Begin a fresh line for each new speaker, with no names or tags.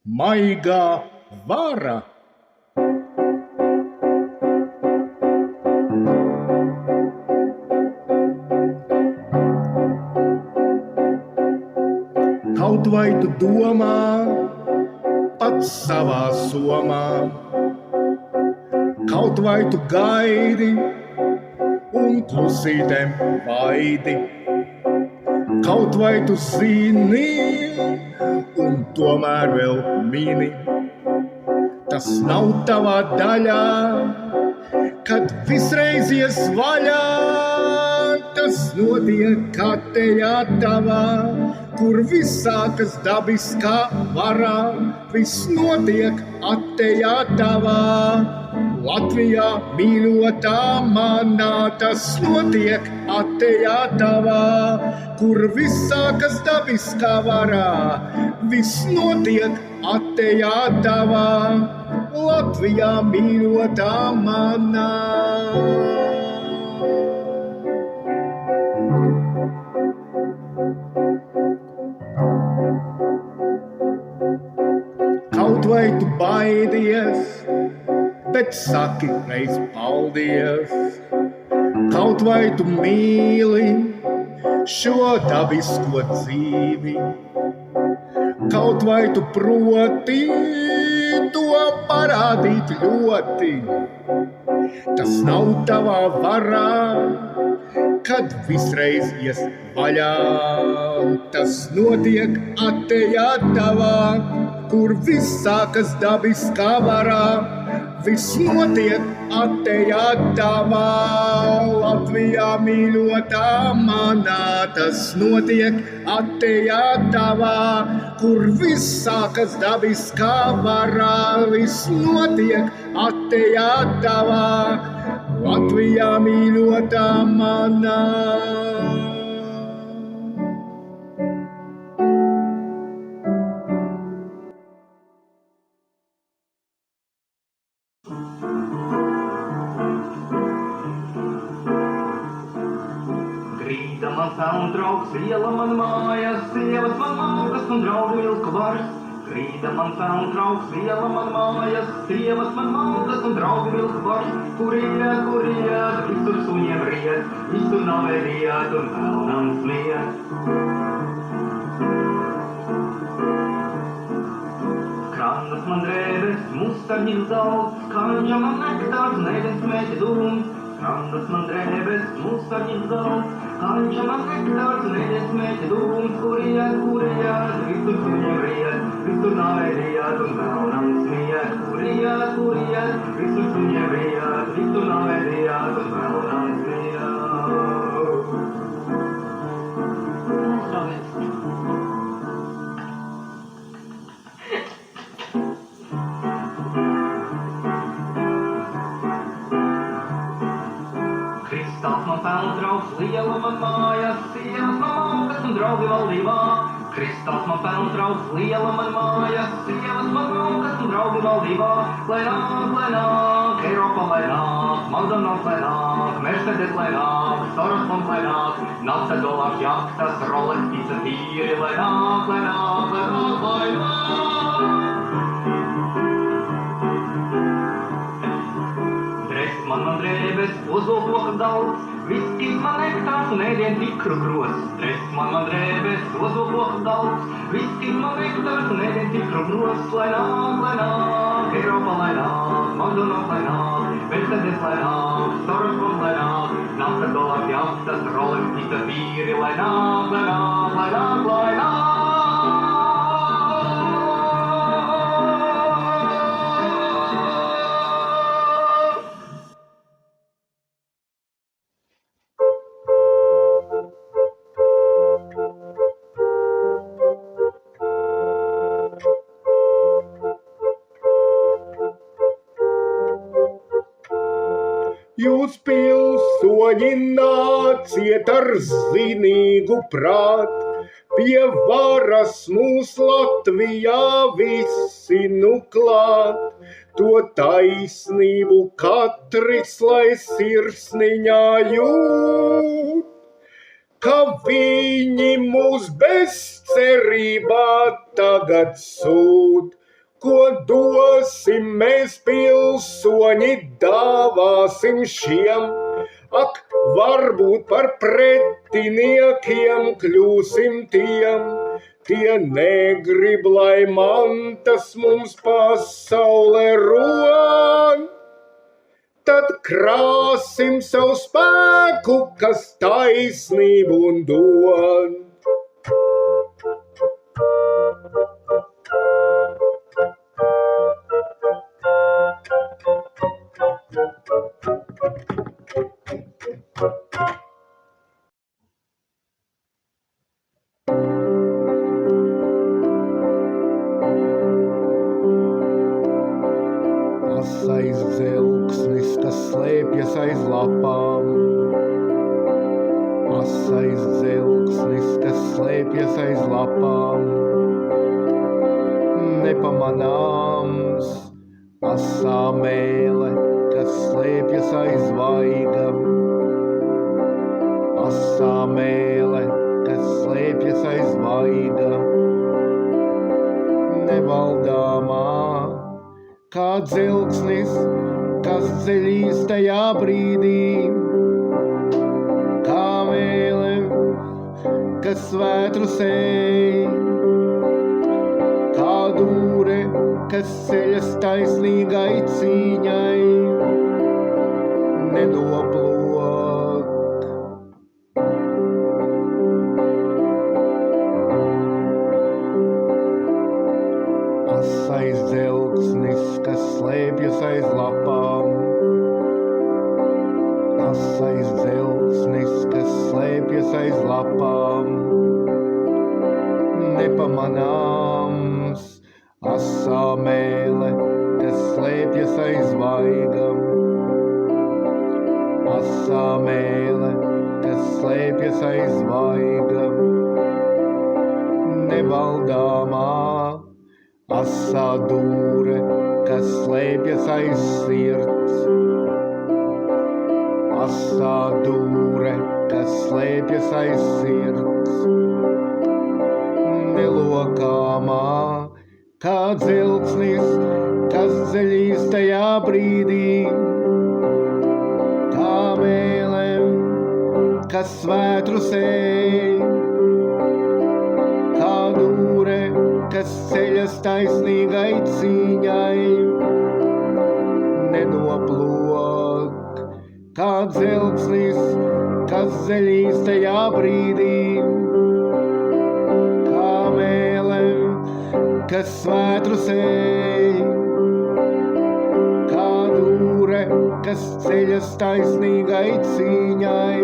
Maigā vara. Kaut vai tu domā pats savā somā, kaut vai tu gaidi un klusītēm baidi, kaut vai tu zini un tomēr vēl mini. Tas nav tavā daļā, kad visreiz ies vaļā. Tas notiek katējā tavā, kur viss sākas dabiskā varā. Viss notiek attējā tavā, Latvijā mīļotā manā. Tas notiek attējā tavā, kur viss sākas dabiskā varā. Viss notiek attējā tavā, Latvijā mīļotā manā. Kaut vai tu baidies, bet saki reiz paldies. Kaut vai tu mīli šo dabisko dzīvi, kaut vai tu proti to parādīt ļoti. Tas nav tavā varā, kad visreiz ies vaļā. Tas notiek attējā tavā, kur viss sākas dabiskā varā. Viss notiek attējā tavā, Latvijā mīļotā manā. Tas notiek attējā tavā, kur viss sākas dabiskā varā. Viss notiek attējā tavā, Latvijā mīļotā manā.
Grīda man savu draugs, iela man mājas, sievas man mākas un draugu vilku vars. Grīda man savu draugs, iela man mājas, sievas man mākas un draugu vilku vars. Kur iet, visur suņiem riet, visur navēriet un pelnam smiet. Krāsas man drēbes, mustarņi zelts, kaņģa man nektārs, nedens mēķi dūms. Krāsas man drēbes, mustarņi zelts, kaņģa man nektārs, nedens mēķi dūms. Kur iet, visur suņiem riet, visur navēriet un pelnam smiet. Kur iet, visur suņiem riet, visur navēriet un pelnam smiet. Kristāls man pelna draugs, liela man mājas, sievas man mākas un draugi valdībā. Kristāls man pelna draugs, liela man mājas, sievas man mākas un draugi valdībā. Lai nāk, Eiropa lai nāk, McDonald's lai nāk, Mercedes lai nāk, Sorosmans lai nāk, nafta, dolārs, jahtas, Rolex, pizza, tīri, lai nāk. Man drēbes, ozolkoka daudz, viskis man nektārs un ēdien tikru gros. Dress man drēbes, ozolkoka daudz, viskis man nektārs un ēdien tikru gros. Lai nāk, Eiropa lai nāk, McDonald's lai nāk, Mercedes lai nāk, Sorosmans lai nāk, nafta, dolārs, jahtas, Rolex, pizza, tīri, lai nāk.
Jūs pilsoņi nāciet ar zinīgu prātu, pie varas mūs Latvijā visi nu klāt. To taisnību katrs lai sirsniņā jūt, ka viņi mūs bezcerībā tagad sūt. Ko dosim mēs pilsoņi, dāvāsim šiem, ak, varbūt par pretiniekiem kļūsim tiem, tie negrib, lai mantas mums pasaulē ron. Tad krāsim savu spēku, kas taisnību un dod. Asais dzelksnis, kas slēpjas aiz lapām. Asais dzelksnis, kas slēpjas aiz lapām. Nepamanāms, asā mēle, kas slēpjas aiz vaiga. Asā mēle, kas slēpjas aiz vaiga. Nevaldāmā, kā dzelksnis, kas ceļīs tajā brīdī, kā mēle, kas vētru sēj, kā dūre, kas ceļas taisnīgai cīņai, nedoplok. Asais dzelksnis, kas slēpjas aiz lapām. Asais dzelksnis, kas slēpjas aiz lapām. Nepamanāms, asā mēle, kas slēpjas aiz vaiga. Asā mēle, kas slēpjas aiz vaiga. Nevaldāmā, asā dūre, kas slēpjas aiz sirds. Asā dūre, kas slēpjas aiz sirds. Nelokāmā, kā dzelksnis, kas ceļīs tajā brīdī, kā mēle, kas vētru sēj, kā dūre, kas ceļas taisnīgai cīņai, nenoplok, kā dzelksnis, kas ceļīs tajā brīdī, kā mēle, kas vētru sēj, kā dūre, kas ceļas taisnīgai cīņai,